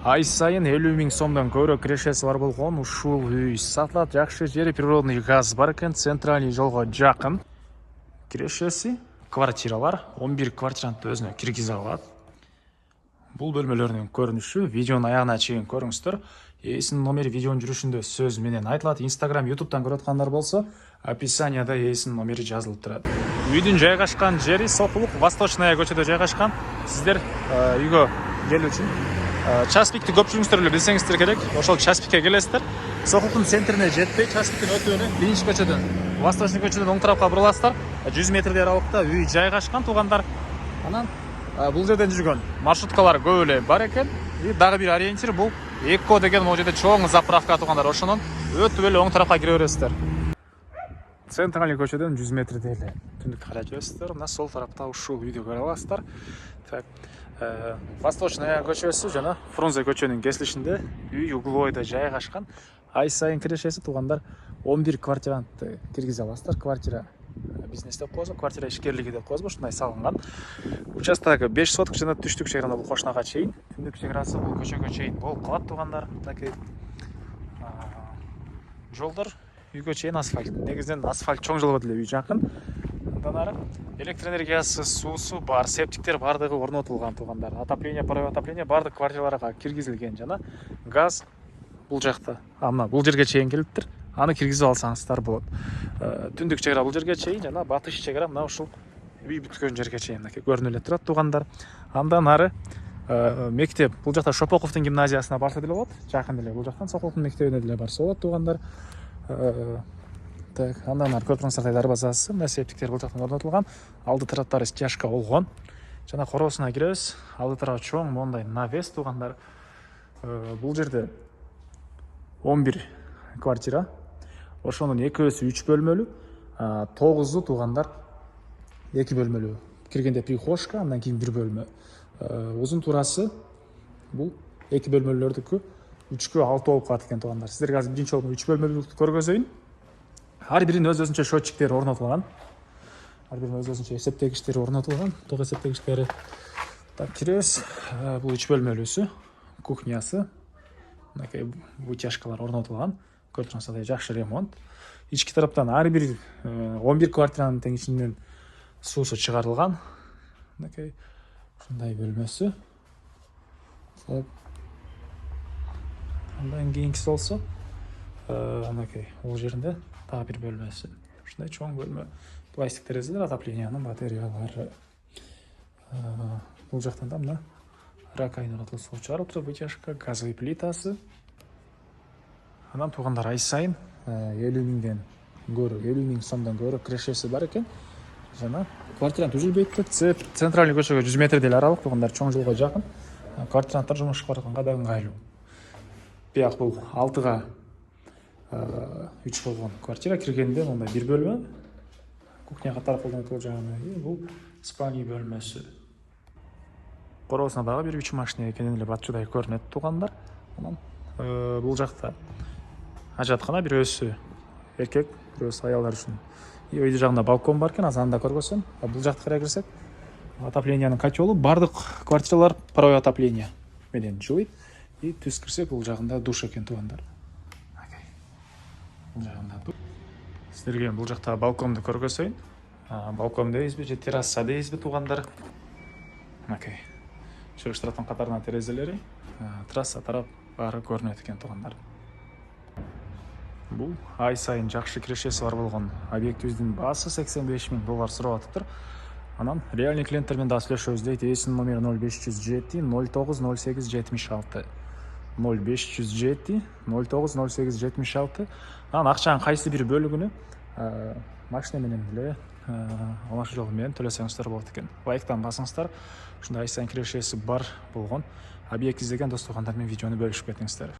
Ай сайын 50 000 сомдон көбүрөөк кирешеси бар болгон ушул үй сатылат. Жакшы жери, природный газ бар экен, центральный жолго жакын. Кирешеси квартиралар, 11 квартиранын өзүнө киргизе алат. Бул бөлмөлөрдүн көрүнүшү видеонун аягына чейин көрүңүздөр. Эсинин номери видеонун жүрүшүндө сөз менен айтылат. Instagram, YouTube'дан көрүп аткандар болсо, описанияда эсинин номери жазылып турат. Үйдүн жайгашкан жери Сокулук, Восточная көчөдө жайгашкан. Сиздер үйгө келүү үчүн Часпикти көпчүлүгүңүздөр эле билсеңиздер керек. Ошол Часпикке келесиздер. Сокулуктун центрине жетпей, Часпиктин өтүүнү биринчи көчөдөн, Восточный көчөдөн оң тарапка буруласыздар. 100 метрдей аралыкта үй жайгашкан туугандар. Анан бул жерден жүргөн маршруткалар көп эле бар экен. И дагы бир ориентир бул Экко деген могу жерде чоң заправка туугандар. Ошонун өтүп эле оң тарапка кире бересиздер. Центральный көчөдөн 100 метрдей эле түндүккө карай жүрөсүздөр. Мына сол тарапта ушул үйдү көрө аласыздар. Так, Восточная көчөсү жана Фрунзе көчөнүн кесилишинде үй угловойдо жайгашкан. Ай сайын кирешеси туугандар 11 квартирантты киргизе аласыздар. Квартира бизнес деп коебуз, квартира ишкерлиги деп коебуз, ушундай салынган. Участогы 5 соток жана түштүк чегара бул кошунага чейин, түндүк чегарасы бул көчөгө чейин болуп калат туугандар. Мынакей жолдор үйгө чейин асфальт. Негизинен асфальт чоң жол болот эле, үй жакын. Андан ары электр энергиясы, суусу бар, септиктер бардыгы орнотулган туугандар. Отопление, паровое отопление бардык квартираларга киргизилген жана газ бул жакта. Мына бул жерге чейин келиптир. Аны киргизип алсаңыздар болот. Түндүк чегара бул жерге чейин жана батыш чегара мына ушул үй бүткөн жерге чейин мынакей көрүнүп эле турат туугандар. Андан ары мектеп бул жакта Шопоковдун гимназиясына барса деле болот. Жакын эле бул жактан Сокулуктун мектебине деле барса болот туугандар. Так, андан ары Көпүрөңсартай дарбазасы, мына септиктер бул жактан орнотулган. Алды тараптары стяжка болгон. Жана короосуна киребиз. Алды тарабы чоң мондай навес туугандар. Бул жерде 11 квартира. Ошонун экөөсү 3 бөлмөлүү, 9-у туугандар 2 бөлмөлүү. Киргенде прихожка, андан кийин 1 бөлмө. Узун турасы бул 2 бөлмөлөрдүкү 3кө 6 болуп калат экен туугандар. Сиздерге азыр биринчи жолу 3 бөлмөлүүлүктү көргөзөйүн. Ар биринин өз-өзүнчө счетчиктери орнотулган. Ар биринин өз-өзүнчө эсептегичтери орнотулган. Ток эсептегичтери. Так, киребиз. Бул 3 бөлмөлүүсү, кухнясы. Мынакей вытяжкалар орнотулган. Көрүп турсаңыздар, жакшы ремонт. Ички тараптан ар бир 11 квартиранын тең ичинен суусу чыгарылган. Мынакей ушундай бөлмөсү. Андан кийинкиси болсо мынакей бул жеринде дагы бир бөлмөсү. Ушундай чоң бөлмө. Пластик терезелер, отоплениянын батареялары. Бул жактан да мына раковина суу чыгарып турат, вытяжка, газовый плитасы. Анан туугандар ай сайын 50 000ден көрө, 50 000 сомдон көрө кирешеси бар экен. Жана квартираны түзүлбөйт деп, центральный көчөгө 100 метрдей эле аралык туугандар, чоң жолго жакын. Квартиранттар жумушка барганга да ыңгайлуу. Бияк бул 6га 3 болгон квартира, киргенде мондай 1 бөлмө. Кухня катары колдонуп жаганы, бул спальный бөлмөсү. Короосуна дагы бир 3 машина экенин эле батчудай көрүнөт туугандар. Анан бул жакта ажаткана, бирөөсү эркек, бирөөсү аялдар үчүн. И өйдү жагында балкон бар экен, азыр анда көргөзсөм. Бул жакка карай кирсек, отоплениянын котелу, бардык квартиралар паровое отопление менен жылыйт. И түз кирсек, бул жагында душ экен туугандар. Бул жагында душ. Сиздерге бул жакта балконду көргөзөйүн. Балкон дейбизби же терраса дейбизби туугандар? Мынакей чыгыш тараптын катарынан терезелери, терраса тарап баары көрүнөт экен туугандар. Бул ай сайын жакшы кирешеси бар болгон объектибиздин баасы $85 000 сурап атыптыр. Анан реальный клиенттер менен да сүйлөшөбүз дейт. Эсинин номери 0507 0908 76. 0507 0908 76. Анан акчанын кайсы бир бөлүгүнү машина менен эле алыш жолу менен төлөсөңүздөр болот экен. Лайктан басыңыздар. Ушундай ай сайын кирешеси бар болгон объект издеген дос туугандар менен видеону бөлүшүп кетиңиздер.